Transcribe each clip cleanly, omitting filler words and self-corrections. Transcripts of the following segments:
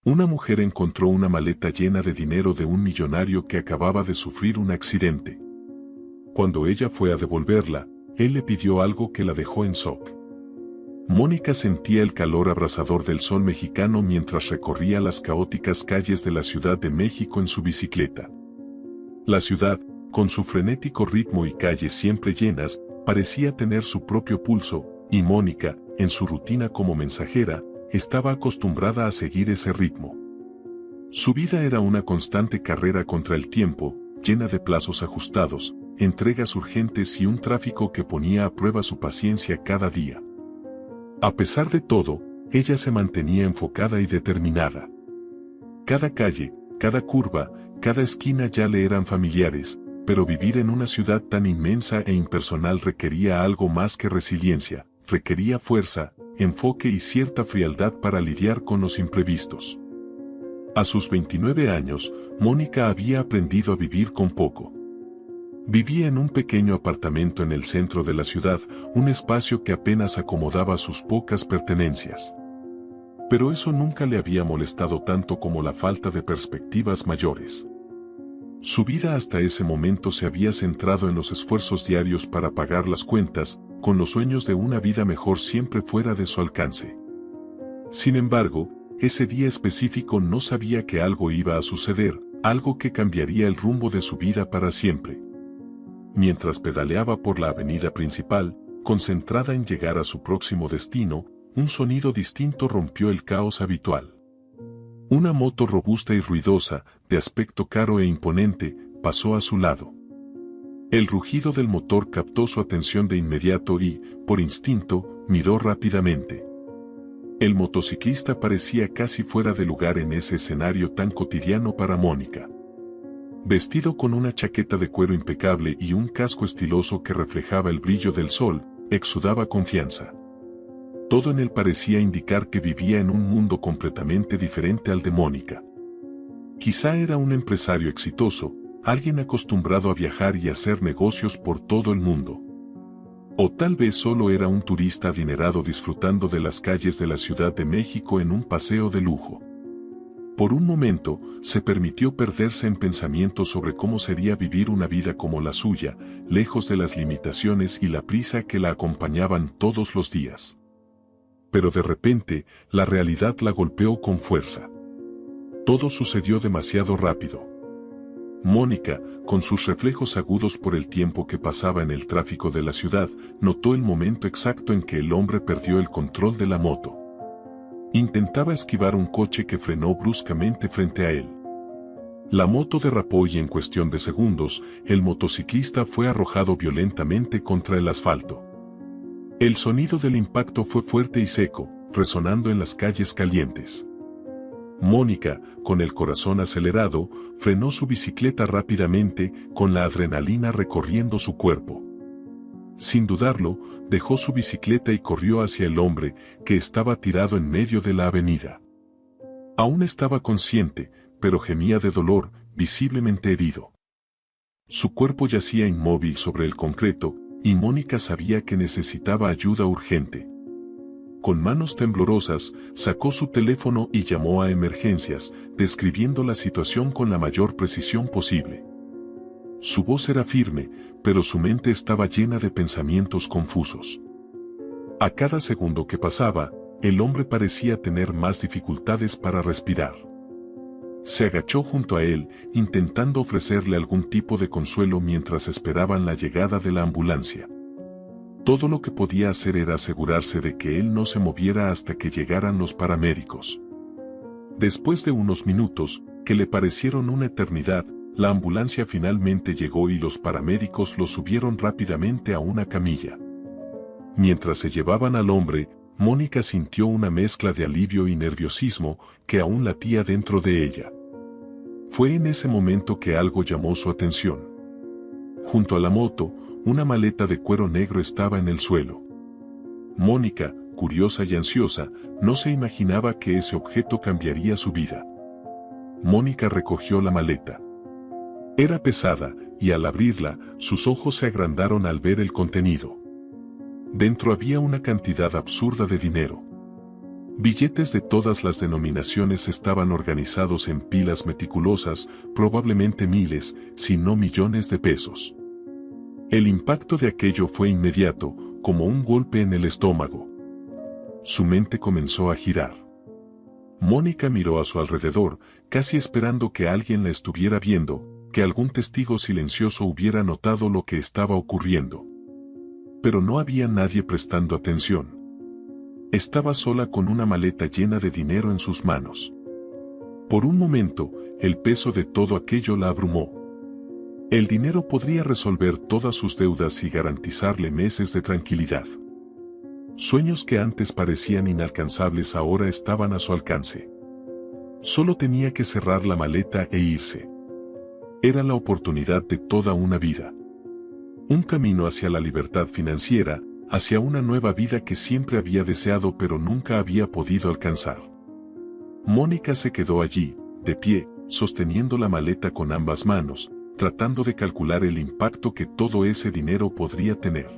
Una mujer encontró una maleta llena de dinero de un millonario que acababa de sufrir un accidente. Cuando ella fue a devolverla, él le pidió algo que la dejó en shock. Mónica sentía el calor abrasador del sol mexicano mientras recorría las caóticas calles de la Ciudad de México en su bicicleta. La ciudad, con su frenético ritmo y calles siempre llenas, parecía tener su propio pulso, y Mónica, en su rutina como mensajera, estaba acostumbrada a seguir ese ritmo. Su vida era una constante carrera contra el tiempo, llena de plazos ajustados, entregas urgentes y un tráfico que ponía a prueba su paciencia cada día. A pesar de todo, ella se mantenía enfocada y determinada. Cada calle, cada curva, cada esquina ya le eran familiares, pero vivir en una ciudad tan inmensa e impersonal requería algo más que resiliencia, requería fuerza, enfoque y cierta frialdad para lidiar con los imprevistos. A sus 29 años, Mónica había aprendido a vivir con poco. Vivía en un pequeño apartamento en el centro de la ciudad, un espacio que apenas acomodaba sus pocas pertenencias. Pero eso nunca le había molestado tanto como la falta de perspectivas mayores. Su vida hasta ese momento se había centrado en los esfuerzos diarios para pagar las cuentas, con los sueños de una vida mejor siempre fuera de su alcance. Sin embargo, ese día específico no sabía que algo iba a suceder, algo que cambiaría el rumbo de su vida para siempre. Mientras pedaleaba por la avenida principal, concentrada en llegar a su próximo destino, un sonido distinto rompió el caos habitual. Una moto robusta y ruidosa, de aspecto caro e imponente, pasó a su lado. El rugido del motor captó su atención de inmediato y, por instinto, miró rápidamente. El motociclista parecía casi fuera de lugar en ese escenario tan cotidiano para Mónica. Vestido con una chaqueta de cuero impecable y un casco estiloso que reflejaba el brillo del sol, exudaba confianza. Todo en él parecía indicar que vivía en un mundo completamente diferente al de Mónica. Quizá era un empresario exitoso, alguien acostumbrado a viajar y hacer negocios por todo el mundo. O tal vez solo era un turista adinerado disfrutando de las calles de la Ciudad de México en un paseo de lujo. Por un momento, se permitió perderse en pensamientos sobre cómo sería vivir una vida como la suya, lejos de las limitaciones y la prisa que la acompañaban todos los días. Pero de repente, la realidad la golpeó con fuerza. Todo sucedió demasiado rápido. Mónica, con sus reflejos agudos por el tiempo que pasaba en el tráfico de la ciudad, notó el momento exacto en que el hombre perdió el control de la moto. Intentaba esquivar un coche que frenó bruscamente frente a él. La moto derrapó y en cuestión de segundos, el motociclista fue arrojado violentamente contra el asfalto. El sonido del impacto fue fuerte y seco, resonando en las calles calientes. Mónica, con el corazón acelerado, frenó su bicicleta rápidamente, con la adrenalina recorriendo su cuerpo. Sin dudarlo, dejó su bicicleta y corrió hacia el hombre, que estaba tirado en medio de la avenida. Aún estaba consciente, pero gemía de dolor, visiblemente herido. Su cuerpo yacía inmóvil sobre el concreto, y Mónica sabía que necesitaba ayuda urgente. Con manos temblorosas, sacó su teléfono y llamó a emergencias, describiendo la situación con la mayor precisión posible. Su voz era firme, pero su mente estaba llena de pensamientos confusos. A cada segundo que pasaba, el hombre parecía tener más dificultades para respirar. Se agachó junto a él, intentando ofrecerle algún tipo de consuelo mientras esperaban la llegada de la ambulancia. Todo lo que podía hacer era asegurarse de que él no se moviera hasta que llegaran los paramédicos. Después de unos minutos, que le parecieron una eternidad, la ambulancia finalmente llegó y los paramédicos lo subieron rápidamente a una camilla. Mientras se llevaban al hombre, Mónica sintió una mezcla de alivio y nerviosismo que aún latía dentro de ella. Fue en ese momento que algo llamó su atención. Junto a la moto, una maleta de cuero negro estaba en el suelo. Mónica, curiosa y ansiosa, no se imaginaba que ese objeto cambiaría su vida. Mónica recogió la maleta. Era pesada, y al abrirla, sus ojos se agrandaron al ver el contenido. Dentro había una cantidad absurda de dinero. Billetes de todas las denominaciones estaban organizados en pilas meticulosas, probablemente miles, si no millones de pesos. El impacto de aquello fue inmediato, como un golpe en el estómago. Su mente comenzó a girar. Mónica miró a su alrededor, casi esperando que alguien la estuviera viendo, que algún testigo silencioso hubiera notado lo que estaba ocurriendo. Pero no había nadie prestando atención. Estaba sola con una maleta llena de dinero en sus manos. Por un momento, el peso de todo aquello la abrumó. El dinero podría resolver todas sus deudas y garantizarle meses de tranquilidad. Sueños que antes parecían inalcanzables ahora estaban a su alcance. Solo tenía que cerrar la maleta e irse. Era la oportunidad de toda una vida. Un camino hacia la libertad financiera, hacia una nueva vida que siempre había deseado pero nunca había podido alcanzar. Mónica se quedó allí, de pie, sosteniendo la maleta con ambas manos, tratando de calcular el impacto que todo ese dinero podría tener.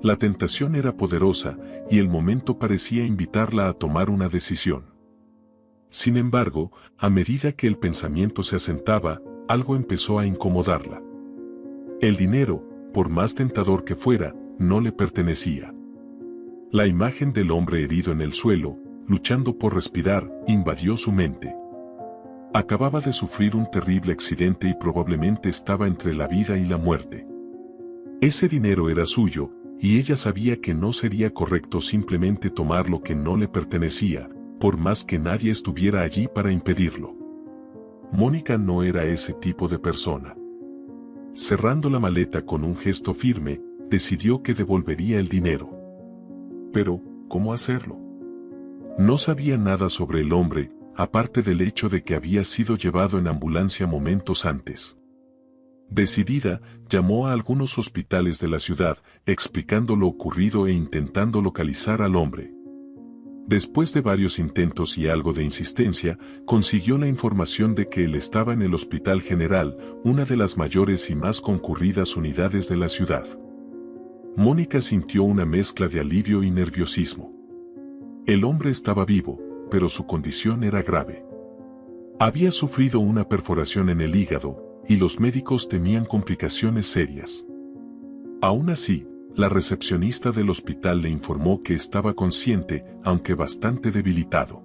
La tentación era poderosa, y el momento parecía invitarla a tomar una decisión. Sin embargo, a medida que el pensamiento se asentaba, algo empezó a incomodarla. El dinero, por más tentador que fuera, no le pertenecía. La imagen del hombre herido en el suelo, luchando por respirar, invadió su mente. Acababa de sufrir un terrible accidente y probablemente estaba entre la vida y la muerte. Ese dinero era suyo, y ella sabía que no sería correcto simplemente tomar lo que no le pertenecía, por más que nadie estuviera allí para impedirlo. Mónica no era ese tipo de persona. Cerrando la maleta con un gesto firme, decidió que devolvería el dinero. Pero, ¿cómo hacerlo? No sabía nada sobre el hombre, aparte del hecho de que había sido llevado en ambulancia momentos antes. Decidida, llamó a algunos hospitales de la ciudad, explicando lo ocurrido e intentando localizar al hombre. Después de varios intentos y algo de insistencia, consiguió la información de que él estaba en el Hospital General, una de las mayores y más concurridas unidades de la ciudad. Mónica sintió una mezcla de alivio y nerviosismo. El hombre estaba vivo, pero su condición era grave. Había sufrido una perforación en el hígado, y los médicos temían complicaciones serias. Aún así, la recepcionista del hospital le informó que estaba consciente, aunque bastante debilitado.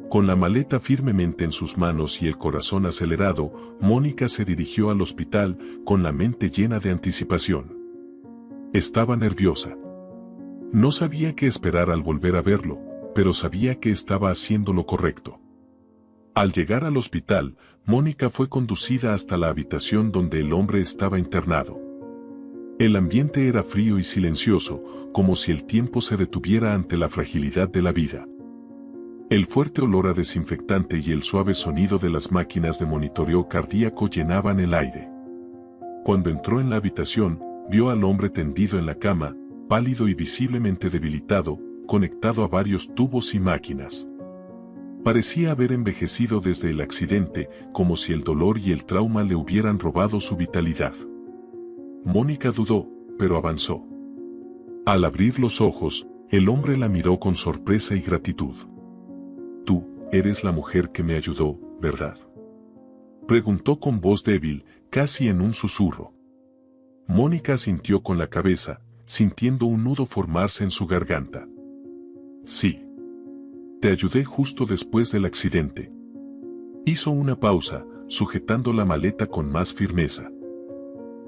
Con la maleta firmemente en sus manos y el corazón acelerado, Mónica se dirigió al hospital, con la mente llena de anticipación. Estaba nerviosa. No sabía qué esperar al volver a verlo, pero sabía que estaba haciendo lo correcto. Al llegar al hospital, Mónica fue conducida hasta la habitación donde el hombre estaba internado. El ambiente era frío y silencioso, como si el tiempo se detuviera ante la fragilidad de la vida. El fuerte olor a desinfectante y el suave sonido de las máquinas de monitoreo cardíaco llenaban el aire. Cuando entró en la habitación, vio al hombre tendido en la cama, pálido y visiblemente debilitado, conectado a varios tubos y máquinas. Parecía haber envejecido desde el accidente, como si el dolor y el trauma le hubieran robado su vitalidad. Mónica dudó, pero avanzó. Al abrir los ojos, el hombre la miró con sorpresa y gratitud. «Tú, eres la mujer que me ayudó, ¿verdad?», preguntó con voz débil, casi en un susurro. Mónica asintió con la cabeza, sintiendo un nudo formarse en su garganta. «Sí. Te ayudé justo después del accidente». Hizo una pausa, sujetando la maleta con más firmeza.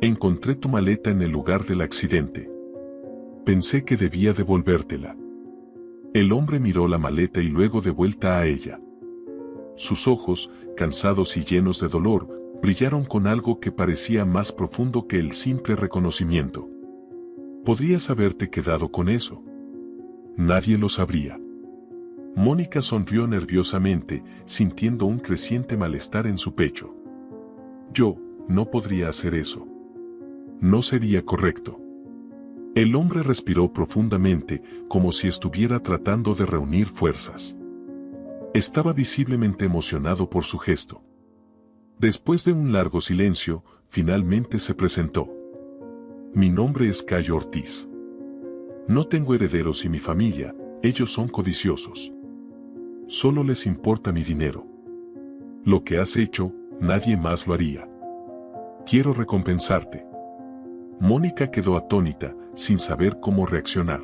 «Encontré tu maleta en el lugar del accidente. Pensé que debía devolvértela». El hombre miró la maleta y luego de vuelta a ella. Sus ojos, cansados y llenos de dolor, brillaron con algo que parecía más profundo que el simple reconocimiento. «Podrías haberte quedado con eso. Nadie lo sabría». Mónica sonrió nerviosamente, sintiendo un creciente malestar en su pecho. «Yo, no podría hacer eso. No sería correcto». El hombre respiró profundamente, como si estuviera tratando de reunir fuerzas. Estaba visiblemente emocionado por su gesto. Después de un largo silencio, finalmente se presentó. «Mi nombre es Cayo Ortiz. No tengo herederos y mi familia, ellos son codiciosos. Solo les importa mi dinero. Lo que has hecho, nadie más lo haría. Quiero recompensarte. Mónica quedó atónita, sin saber cómo reaccionar.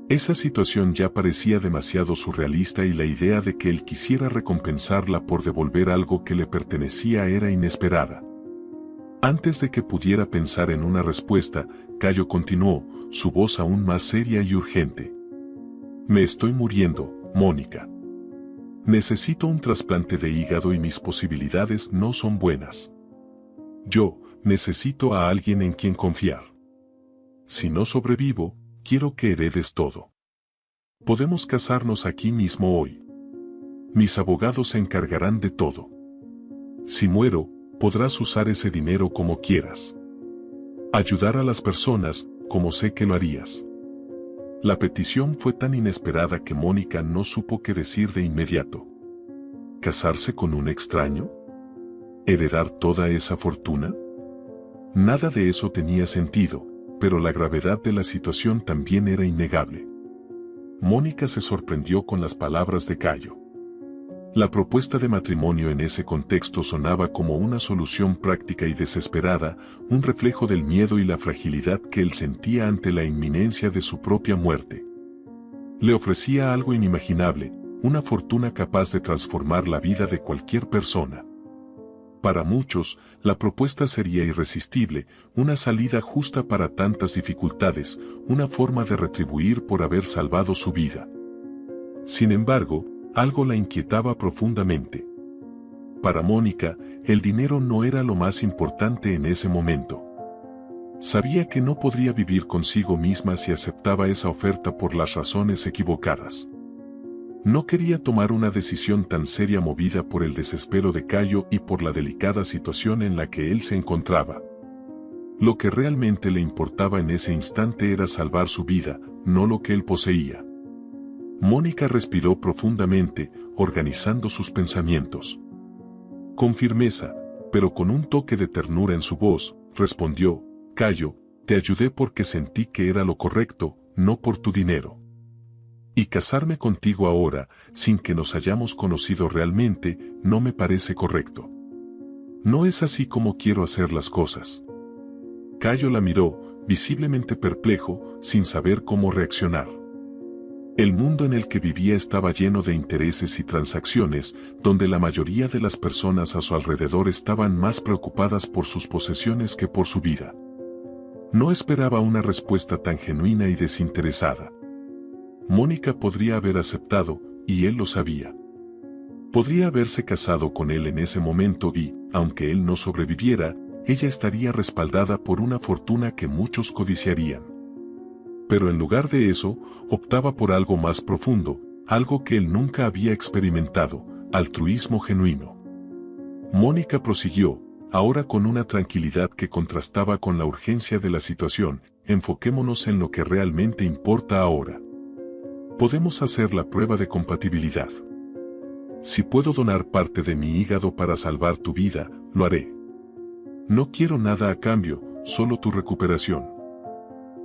Esa situación ya parecía demasiado surrealista y la idea de que él quisiera recompensarla por devolver algo que le pertenecía era inesperada. Antes de que pudiera pensar en una respuesta, Cayo continuó, su voz aún más seria y urgente. Me estoy muriendo, Mónica. Necesito un trasplante de hígado y mis posibilidades no son buenas. Yo necesito a alguien en quien confiar. Si no sobrevivo, quiero que heredes todo. Podemos casarnos aquí mismo hoy. Mis abogados se encargarán de todo. Si muero, podrás usar ese dinero como quieras. Ayudar a las personas, como sé que lo harías. La petición fue tan inesperada que Mónica no supo qué decir de inmediato. ¿Casarse con un extraño? ¿Heredar toda esa fortuna? Nada de eso tenía sentido, pero la gravedad de la situación también era innegable. Mónica se sorprendió con las palabras de Cayo. La propuesta de matrimonio en ese contexto sonaba como una solución práctica y desesperada, un reflejo del miedo y la fragilidad que él sentía ante la inminencia de su propia muerte. Le ofrecía algo inimaginable, una fortuna capaz de transformar la vida de cualquier persona. Para muchos, la propuesta sería irresistible, una salida justa para tantas dificultades, una forma de retribuir por haber salvado su vida. Sin embargo, algo la inquietaba profundamente. Para Mónica, el dinero no era lo más importante en ese momento. Sabía que no podría vivir consigo misma si aceptaba esa oferta por las razones equivocadas. No quería tomar una decisión tan seria movida por el desespero de Cayo y por la delicada situación en la que él se encontraba. Lo que realmente le importaba en ese instante era salvar su vida, no lo que él poseía. Mónica respiró profundamente, organizando sus pensamientos. Con firmeza, pero con un toque de ternura en su voz, respondió, Cayo, te ayudé porque sentí que era lo correcto, no por tu dinero. Y casarme contigo ahora, sin que nos hayamos conocido realmente, no me parece correcto. No es así como quiero hacer las cosas. Cayo la miró, visiblemente perplejo, sin saber cómo reaccionar. El mundo en el que vivía estaba lleno de intereses y transacciones, donde la mayoría de las personas a su alrededor estaban más preocupadas por sus posesiones que por su vida. No esperaba una respuesta tan genuina y desinteresada. Mónica podría haber aceptado, y él lo sabía. Podría haberse casado con él en ese momento y, aunque él no sobreviviera, ella estaría respaldada por una fortuna que muchos codiciarían. Pero en lugar de eso, optaba por algo más profundo, algo que él nunca había experimentado, altruismo genuino. Mónica prosiguió, ahora con una tranquilidad que contrastaba con la urgencia de la situación, enfoquémonos en lo que realmente importa ahora. Podemos hacer la prueba de compatibilidad. Si puedo donar parte de mi hígado para salvar tu vida, lo haré. No quiero nada a cambio, solo tu recuperación.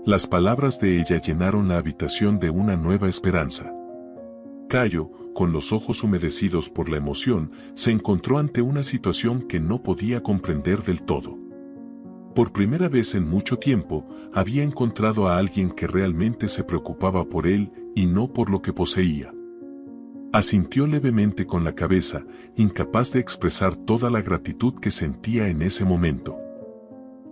Las palabras de ella llenaron la habitación de una nueva esperanza. Cayo, con los ojos humedecidos por la emoción, se encontró ante una situación que no podía comprender del todo. Por primera vez en mucho tiempo, había encontrado a alguien que realmente se preocupaba por él y no por lo que poseía. Asintió levemente con la cabeza, incapaz de expresar toda la gratitud que sentía en ese momento.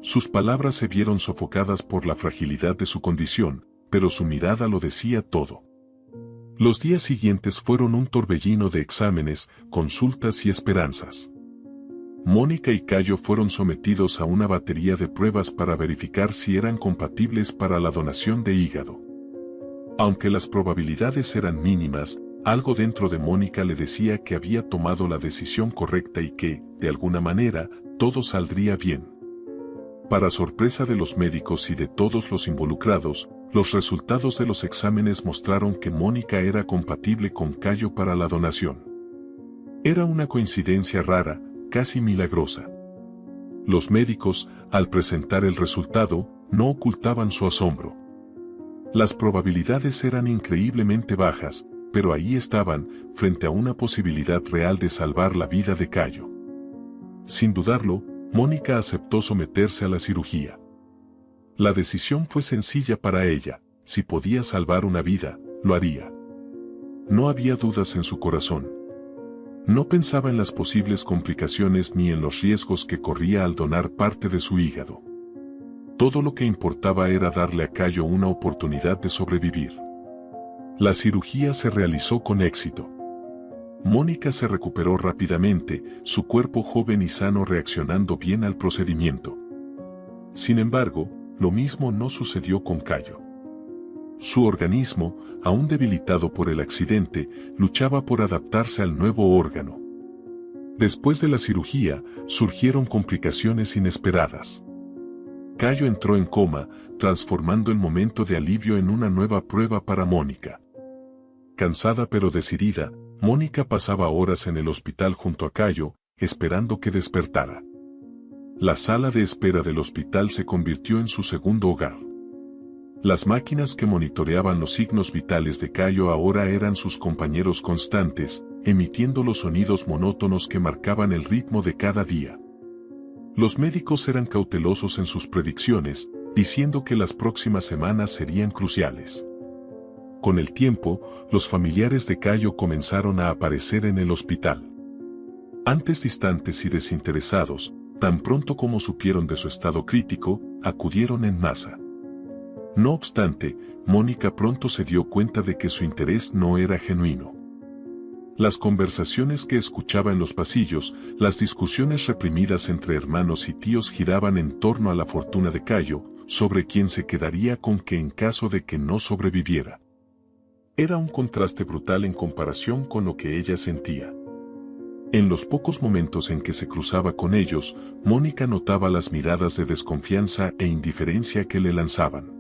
Sus palabras se vieron sofocadas por la fragilidad de su condición, pero su mirada lo decía todo. Los días siguientes fueron un torbellino de exámenes, consultas y esperanzas. Mónica y Cayo fueron sometidos a una batería de pruebas para verificar si eran compatibles para la donación de hígado. Aunque las probabilidades eran mínimas, algo dentro de Mónica le decía que había tomado la decisión correcta y que, de alguna manera, todo saldría bien. Para sorpresa de los médicos y de todos los involucrados, los resultados de los exámenes mostraron que Mónica era compatible con Cayo para la donación. Era una coincidencia rara, casi milagrosa. Los médicos, al presentar el resultado, no ocultaban su asombro. Las probabilidades eran increíblemente bajas, pero ahí estaban, frente a una posibilidad real de salvar la vida de Cayo. Sin dudarlo, Mónica aceptó someterse a la cirugía. La decisión fue sencilla para ella: si podía salvar una vida, lo haría. No había dudas en su corazón. No pensaba en las posibles complicaciones ni en los riesgos que corría al donar parte de su hígado. Todo lo que importaba era darle a Cayo una oportunidad de sobrevivir. La cirugía se realizó con éxito. Mónica se recuperó rápidamente, su cuerpo joven y sano reaccionando bien al procedimiento. Sin embargo, lo mismo no sucedió con Cayo. Su organismo, aún debilitado por el accidente, luchaba por adaptarse al nuevo órgano. Después de la cirugía, surgieron complicaciones inesperadas. Cayo entró en coma, transformando el momento de alivio en una nueva prueba para Mónica. Cansada pero decidida, Mónica pasaba horas en el hospital junto a Cayo, esperando que despertara. La sala de espera del hospital se convirtió en su segundo hogar. Las máquinas que monitoreaban los signos vitales de Cayo ahora eran sus compañeros constantes, emitiendo los sonidos monótonos que marcaban el ritmo de cada día. Los médicos eran cautelosos en sus predicciones, diciendo que las próximas semanas serían cruciales. Con el tiempo, los familiares de Cayo comenzaron a aparecer en el hospital. Antes distantes y desinteresados, tan pronto como supieron de su estado crítico, acudieron en masa. No obstante, Mónica pronto se dio cuenta de que su interés no era genuino. Las conversaciones que escuchaba en los pasillos, las discusiones reprimidas entre hermanos y tíos giraban en torno a la fortuna de Cayo, sobre quién se quedaría con qué en caso de que no sobreviviera. Era un contraste brutal en comparación con lo que ella sentía. En los pocos momentos en que se cruzaba con ellos, Mónica notaba las miradas de desconfianza e indiferencia que le lanzaban.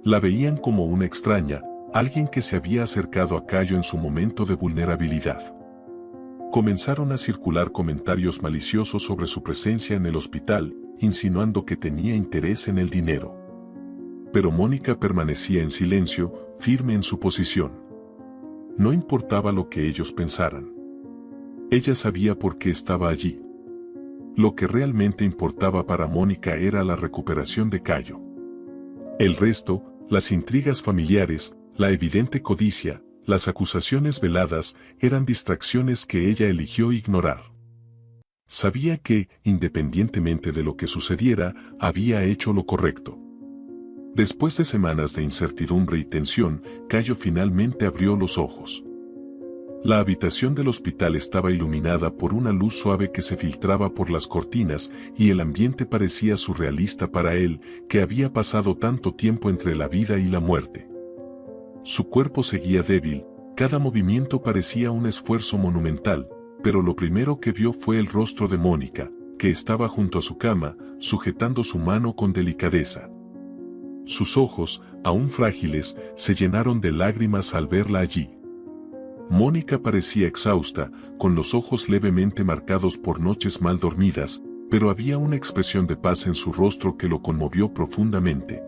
La veían como una extraña, alguien que se había acercado a Cayo en su momento de vulnerabilidad. Comenzaron a circular comentarios maliciosos sobre su presencia en el hospital, insinuando que tenía interés en el dinero. Pero Mónica permanecía en silencio, firme en su posición. No importaba lo que ellos pensaran. Ella sabía por qué estaba allí. Lo que realmente importaba para Mónica era la recuperación de Cayo. El resto, las intrigas familiares, la evidente codicia, las acusaciones veladas, eran distracciones que ella eligió ignorar. Sabía que, independientemente de lo que sucediera, había hecho lo correcto. Después de semanas de incertidumbre y tensión, Cayo finalmente abrió los ojos. La habitación del hospital estaba iluminada por una luz suave que se filtraba por las cortinas y el ambiente parecía surrealista para él, que había pasado tanto tiempo entre la vida y la muerte. Su cuerpo seguía débil, cada movimiento parecía un esfuerzo monumental, pero lo primero que vio fue el rostro de Mónica, que estaba junto a su cama, sujetando su mano con delicadeza. Sus ojos, aún frágiles, se llenaron de lágrimas al verla allí. Mónica parecía exhausta, con los ojos levemente marcados por noches mal dormidas, pero había una expresión de paz en su rostro que lo conmovió profundamente.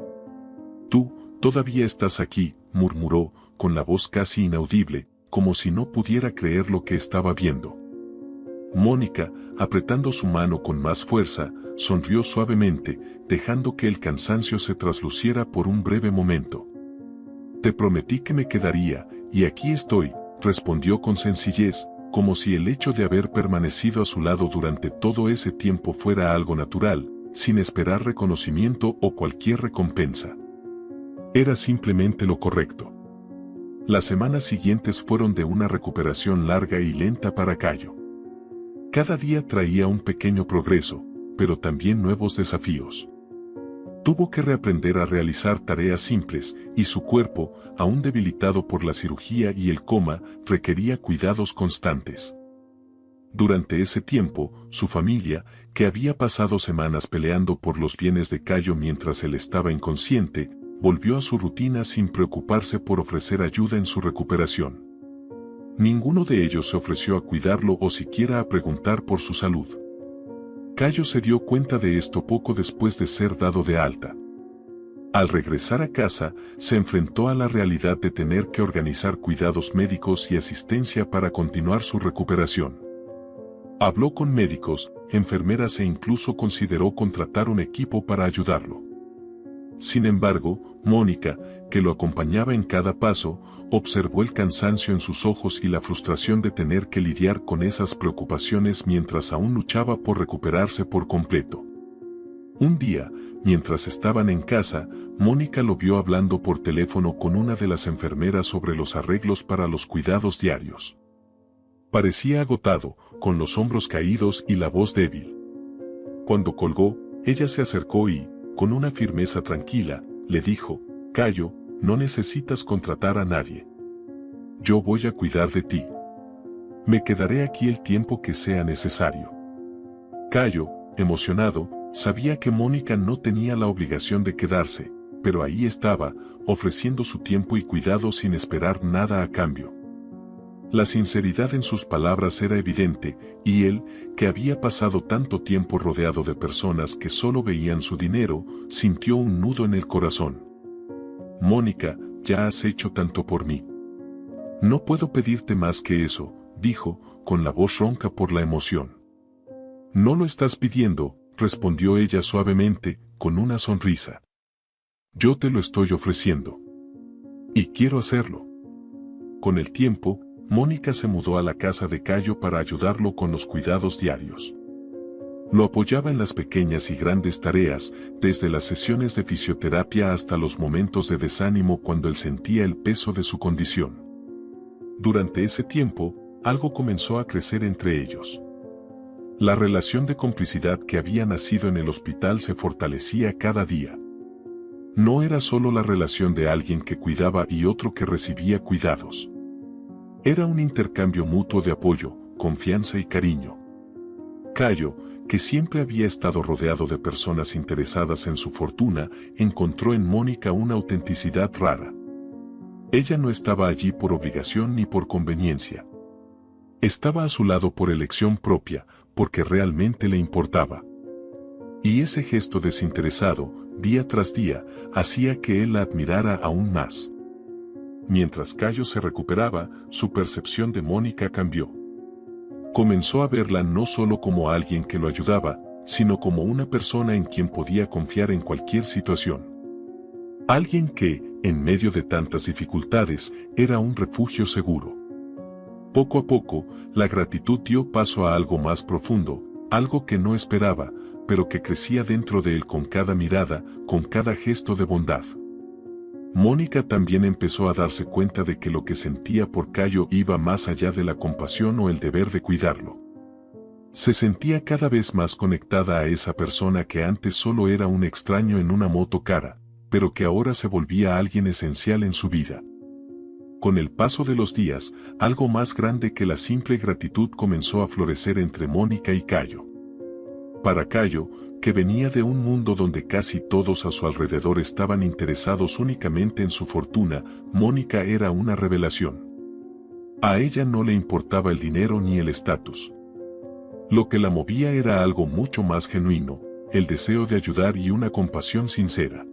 «Tú, todavía estás aquí», murmuró, con la voz casi inaudible, como si no pudiera creer lo que estaba viendo. Mónica, apretando su mano con más fuerza, sonrió suavemente, dejando que el cansancio se trasluciera por un breve momento. «Te prometí que me quedaría, y aquí estoy», respondió con sencillez, como si el hecho de haber permanecido a su lado durante todo ese tiempo fuera algo natural, sin esperar reconocimiento o cualquier recompensa. Era simplemente lo correcto. Las semanas siguientes fueron de una recuperación larga y lenta para Cayo. Cada día traía un pequeño progreso, pero también nuevos desafíos. Tuvo que reaprender a realizar tareas simples, y su cuerpo, aún debilitado por la cirugía y el coma, requería cuidados constantes. Durante ese tiempo, su familia, que había pasado semanas peleando por los bienes de Cayo mientras él estaba inconsciente, volvió a su rutina sin preocuparse por ofrecer ayuda en su recuperación. Ninguno de ellos se ofreció a cuidarlo o siquiera a preguntar por su salud. Cayo se dio cuenta de esto poco después de ser dado de alta. Al regresar a casa, se enfrentó a la realidad de tener que organizar cuidados médicos y asistencia para continuar su recuperación. Habló con médicos, enfermeras e incluso consideró contratar un equipo para ayudarlo. Sin embargo, Mónica, que lo acompañaba en cada paso, observó el cansancio en sus ojos y la frustración de tener que lidiar con esas preocupaciones mientras aún luchaba por recuperarse por completo. Un día, mientras estaban en casa, Mónica lo vio hablando por teléfono con una de las enfermeras sobre los arreglos para los cuidados diarios. Parecía agotado, con los hombros caídos y la voz débil. Cuando colgó, ella se acercó y, con una firmeza tranquila, le dijo: «Cayo, no necesitas contratar a nadie. Yo voy a cuidar de ti. Me quedaré aquí el tiempo que sea necesario». Cayo, emocionado, sabía que Mónica no tenía la obligación de quedarse, pero ahí estaba, ofreciendo su tiempo y cuidado sin esperar nada a cambio. La sinceridad en sus palabras era evidente, y él, que había pasado tanto tiempo rodeado de personas que solo veían su dinero, sintió un nudo en el corazón. «Mónica, ya has hecho tanto por mí. No puedo pedirte más que eso», dijo, con la voz ronca por la emoción. «No lo estás pidiendo», respondió ella suavemente, con una sonrisa. «Yo te lo estoy ofreciendo. Y quiero hacerlo». Con el tiempo, Mónica se mudó a la casa de Cayo para ayudarlo con los cuidados diarios. Lo apoyaba en las pequeñas y grandes tareas, desde las sesiones de fisioterapia hasta los momentos de desánimo cuando él sentía el peso de su condición. Durante ese tiempo, algo comenzó a crecer entre ellos. La relación de complicidad que había nacido en el hospital se fortalecía cada día. No era solo la relación de alguien que cuidaba y otro que recibía cuidados. Era un intercambio mutuo de apoyo, confianza y cariño. Cayo, que siempre había estado rodeado de personas interesadas en su fortuna, encontró en Mónica una autenticidad rara. Ella no estaba allí por obligación ni por conveniencia. Estaba a su lado por elección propia, porque realmente le importaba. Y ese gesto desinteresado, día tras día, hacía que él la admirara aún más. Mientras Cayo se recuperaba, su percepción de Mónica cambió. Comenzó a verla no solo como alguien que lo ayudaba, sino como una persona en quien podía confiar en cualquier situación. Alguien que, en medio de tantas dificultades, era un refugio seguro. Poco a poco, la gratitud dio paso a algo más profundo, algo que no esperaba, pero que crecía dentro de él con cada mirada, con cada gesto de bondad. Mónica también empezó a darse cuenta de que lo que sentía por Cayo iba más allá de la compasión o el deber de cuidarlo. Se sentía cada vez más conectada a esa persona que antes solo era un extraño en una moto cara, pero que ahora se volvía alguien esencial en su vida. Con el paso de los días, algo más grande que la simple gratitud comenzó a florecer entre Mónica y Cayo. Para Cayo, que venía de un mundo donde casi todos a su alrededor estaban interesados únicamente en su fortuna, Mónica era una revelación. A ella no le importaba el dinero ni el estatus. Lo que la movía era algo mucho más genuino, el deseo de ayudar y una compasión sincera.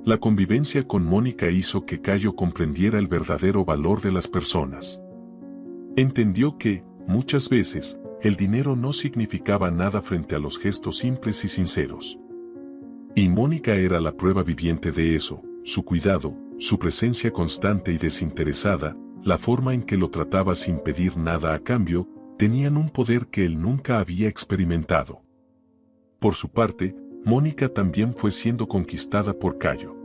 La convivencia con Mónica hizo que Cayo comprendiera el verdadero valor de las personas. Entendió que, muchas veces, el dinero no significaba nada frente a los gestos simples y sinceros. Y Mónica era la prueba viviente de eso: su cuidado, su presencia constante y desinteresada, la forma en que lo trataba sin pedir nada a cambio, tenían un poder que él nunca había experimentado. Por su parte, Mónica también fue siendo conquistada por Cayo.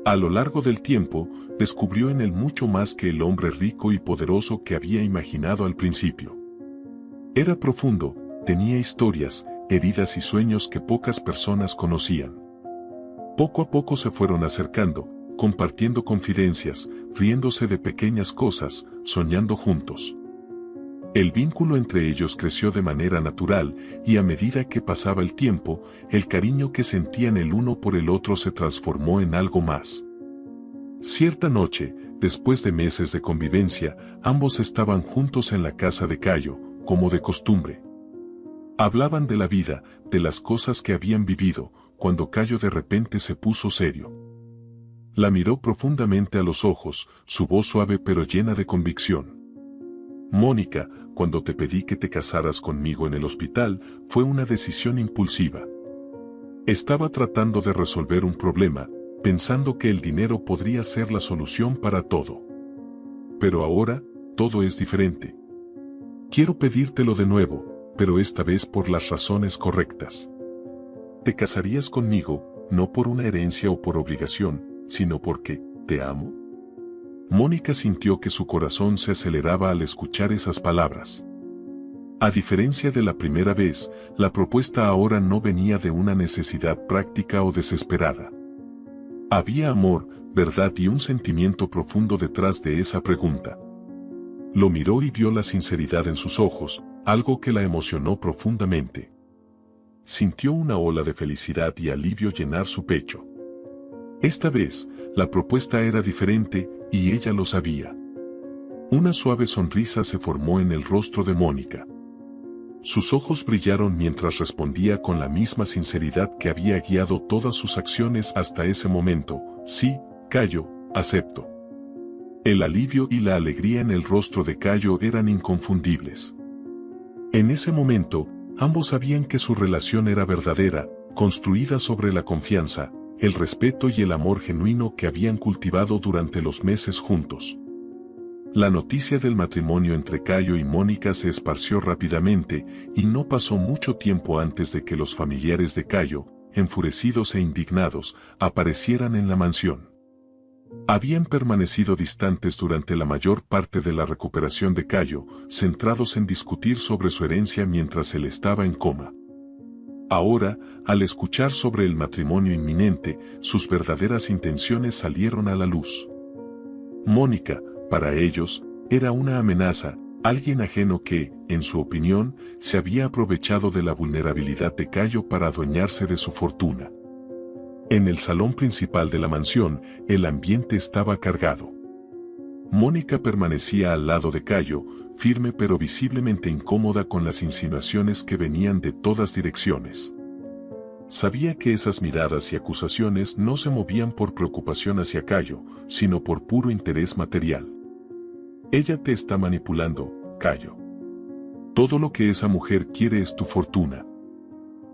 A lo largo del tiempo, descubrió en él mucho más que el hombre rico y poderoso que había imaginado al principio. Era profundo, tenía historias, heridas y sueños que pocas personas conocían. Poco a poco se fueron acercando, compartiendo confidencias, riéndose de pequeñas cosas, soñando juntos. El vínculo entre ellos creció de manera natural, y a medida que pasaba el tiempo, el cariño que sentían el uno por el otro se transformó en algo más. Cierta noche, después de meses de convivencia, ambos estaban juntos en la casa de Cayo, como de costumbre. Hablaban de la vida, de las cosas que habían vivido, cuando Cayo de repente se puso serio. La miró profundamente a los ojos, su voz suave pero llena de convicción. Mónica, cuando te pedí que te casaras conmigo en el hospital, fue una decisión impulsiva. Estaba tratando de resolver un problema, pensando que el dinero podría ser la solución para todo. Pero ahora, todo es diferente. Quiero pedírtelo de nuevo, pero esta vez por las razones correctas. Te casarías conmigo, no por una herencia o por obligación, sino porque te amo. Mónica sintió que su corazón se aceleraba al escuchar esas palabras. A diferencia de la primera vez, la propuesta ahora no venía de una necesidad práctica o desesperada. Había amor, verdad y un sentimiento profundo detrás de esa pregunta. Lo miró y vio la sinceridad en sus ojos, algo que la emocionó profundamente. Sintió una ola de felicidad y alivio llenar su pecho. Esta vez, la propuesta era diferente, y ella lo sabía. Una suave sonrisa se formó en el rostro de Mónica. Sus ojos brillaron mientras respondía con la misma sinceridad que había guiado todas sus acciones hasta ese momento: sí, Cayo, acepto. El alivio y la alegría en el rostro de Cayo eran inconfundibles. En ese momento, ambos sabían que su relación era verdadera, construida sobre la confianza, el respeto y el amor genuino que habían cultivado durante los meses juntos. La noticia del matrimonio entre Cayo y Mónica se esparció rápidamente, y no pasó mucho tiempo antes de que los familiares de Cayo, enfurecidos e indignados, aparecieran en la mansión. Habían permanecido distantes durante la mayor parte de la recuperación de Cayo, centrados en discutir sobre su herencia mientras él estaba en coma. Ahora, al escuchar sobre el matrimonio inminente, sus verdaderas intenciones salieron a la luz. Mónica, para ellos, era una amenaza, alguien ajeno que, en su opinión, se había aprovechado de la vulnerabilidad de Cayo para adueñarse de su fortuna. En el salón principal de la mansión, el ambiente estaba cargado. Mónica permanecía al lado de Cayo, firme pero visiblemente incómoda con las insinuaciones que venían de todas direcciones. Sabía que esas miradas y acusaciones no se movían por preocupación hacia Cayo, sino por puro interés material. Ella te está manipulando, Cayo. Todo lo que esa mujer quiere es tu fortuna.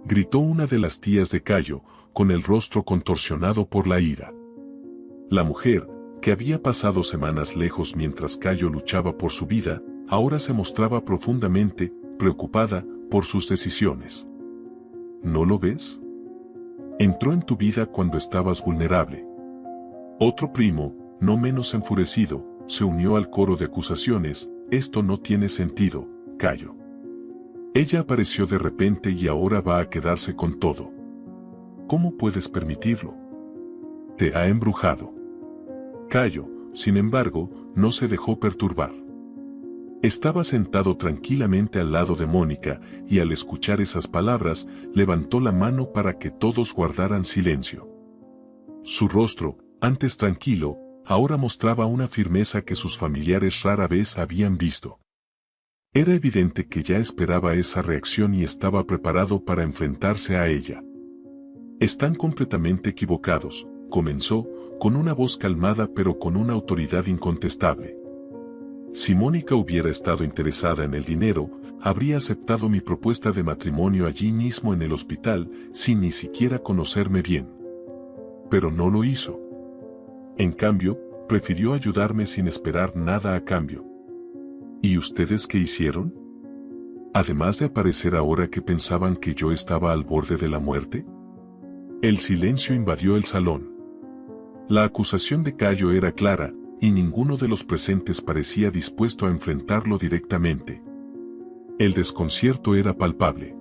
Gritó una de las tías de Cayo, con el rostro contorsionado por la ira. La mujer, que había pasado semanas lejos mientras Cayo luchaba por su vida, ahora se mostraba profundamente preocupada por sus decisiones. ¿No lo ves? Entró en tu vida cuando estabas vulnerable. Otro primo, no menos enfurecido, se unió al coro de acusaciones: esto no tiene sentido, Cayo. Ella apareció de repente y ahora va a quedarse con todo. ¿Cómo puedes permitirlo? Te ha embrujado. Cayo, sin embargo, no se dejó perturbar. Estaba sentado tranquilamente al lado de Mónica, y al escuchar esas palabras, levantó la mano para que todos guardaran silencio. Su rostro, antes tranquilo, ahora mostraba una firmeza que sus familiares rara vez habían visto. Era evidente que ya esperaba esa reacción y estaba preparado para enfrentarse a ella. Están completamente equivocados, comenzó, con una voz calmada pero con una autoridad incontestable. Si Mónica hubiera estado interesada en el dinero, habría aceptado mi propuesta de matrimonio allí mismo en el hospital, sin ni siquiera conocerme bien. Pero no lo hizo. En cambio, prefirió ayudarme sin esperar nada a cambio. ¿Y ustedes qué hicieron? Además de aparecer ahora que pensaban que yo estaba al borde de la muerte. El silencio invadió el salón. La acusación de Cayo era clara, y ninguno de los presentes parecía dispuesto a enfrentarlo directamente. El desconcierto era palpable.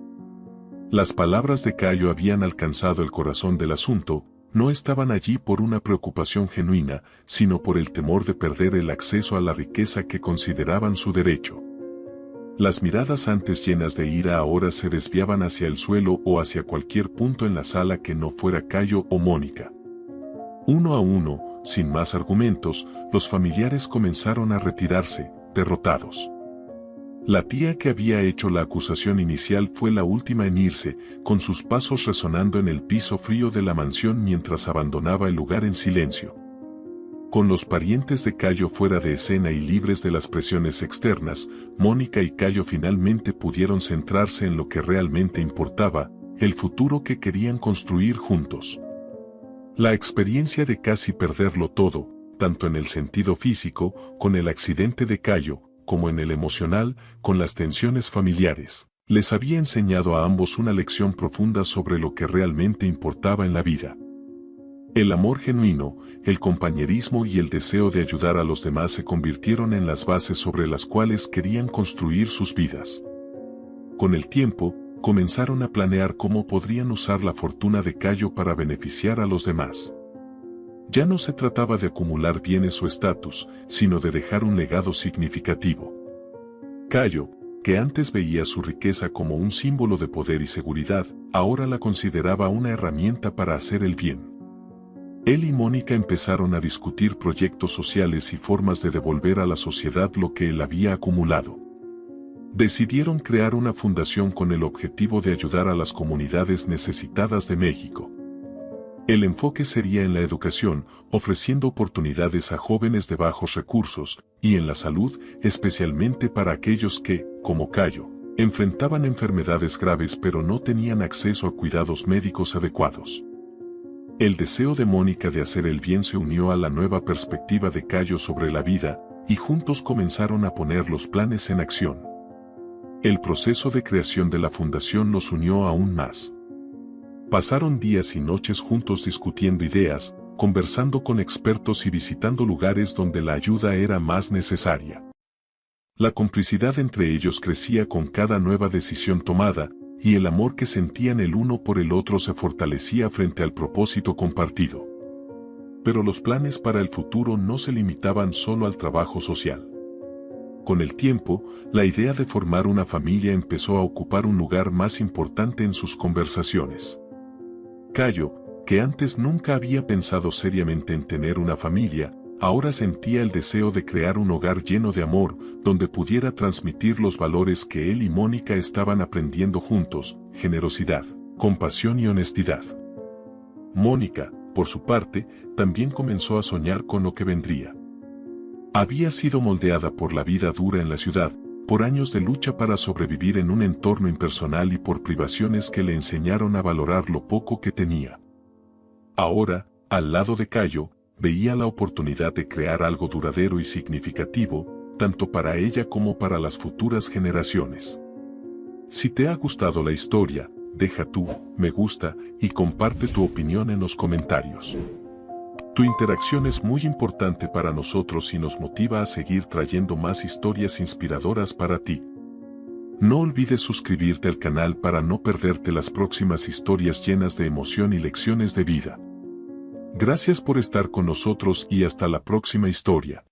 Las palabras de Cayo habían alcanzado el corazón del asunto, no estaban allí por una preocupación genuina, sino por el temor de perder el acceso a la riqueza que consideraban su derecho. Las miradas antes llenas de ira ahora se desviaban hacia el suelo o hacia cualquier punto en la sala que no fuera Cayo o Mónica. Uno a uno, sin más argumentos, los familiares comenzaron a retirarse, derrotados. La tía que había hecho la acusación inicial fue la última en irse, con sus pasos resonando en el piso frío de la mansión mientras abandonaba el lugar en silencio. Con los parientes de Cayo fuera de escena y libres de las presiones externas, Mónica y Cayo finalmente pudieron centrarse en lo que realmente importaba, el futuro que querían construir juntos. La experiencia de casi perderlo todo, tanto en el sentido físico, con el accidente de Cayo, como en el emocional, con las tensiones familiares, les había enseñado a ambos una lección profunda sobre lo que realmente importaba en la vida. El amor genuino, el compañerismo y el deseo de ayudar a los demás se convirtieron en las bases sobre las cuales querían construir sus vidas. Con el tiempo, comenzaron a planear cómo podrían usar la fortuna de Cayo para beneficiar a los demás. Ya no se trataba de acumular bienes o estatus, sino de dejar un legado significativo. Cayo, que antes veía su riqueza como un símbolo de poder y seguridad, ahora la consideraba una herramienta para hacer el bien. Él y Mónica empezaron a discutir proyectos sociales y formas de devolver a la sociedad lo que él había acumulado. Decidieron crear una fundación con el objetivo de ayudar a las comunidades necesitadas de México. El enfoque sería en la educación, ofreciendo oportunidades a jóvenes de bajos recursos, y en la salud, especialmente para aquellos que, como Cayo, enfrentaban enfermedades graves pero no tenían acceso a cuidados médicos adecuados. El deseo de Mónica de hacer el bien se unió a la nueva perspectiva de Cayo sobre la vida, y juntos comenzaron a poner los planes en acción. El proceso de creación de la fundación los unió aún más. Pasaron días y noches juntos discutiendo ideas, conversando con expertos y visitando lugares donde la ayuda era más necesaria. La complicidad entre ellos crecía con cada nueva decisión tomada, y el amor que sentían el uno por el otro se fortalecía frente al propósito compartido. Pero los planes para el futuro no se limitaban solo al trabajo social. Con el tiempo, la idea de formar una familia empezó a ocupar un lugar más importante en sus conversaciones. Cayo, que antes nunca había pensado seriamente en tener una familia, ahora sentía el deseo de crear un hogar lleno de amor, donde pudiera transmitir los valores que él y Mónica estaban aprendiendo juntos: generosidad, compasión y honestidad. Mónica, por su parte, también comenzó a soñar con lo que vendría. Había sido moldeada por la vida dura en la ciudad, por años de lucha para sobrevivir en un entorno impersonal y por privaciones que le enseñaron a valorar lo poco que tenía. Ahora, al lado de Cayo, veía la oportunidad de crear algo duradero y significativo, tanto para ella como para las futuras generaciones. Si te ha gustado la historia, deja tu me gusta y comparte tu opinión en los comentarios. Tu interacción es muy importante para nosotros y nos motiva a seguir trayendo más historias inspiradoras para ti. No olvides suscribirte al canal para no perderte las próximas historias llenas de emoción y lecciones de vida. Gracias por estar con nosotros y hasta la próxima historia.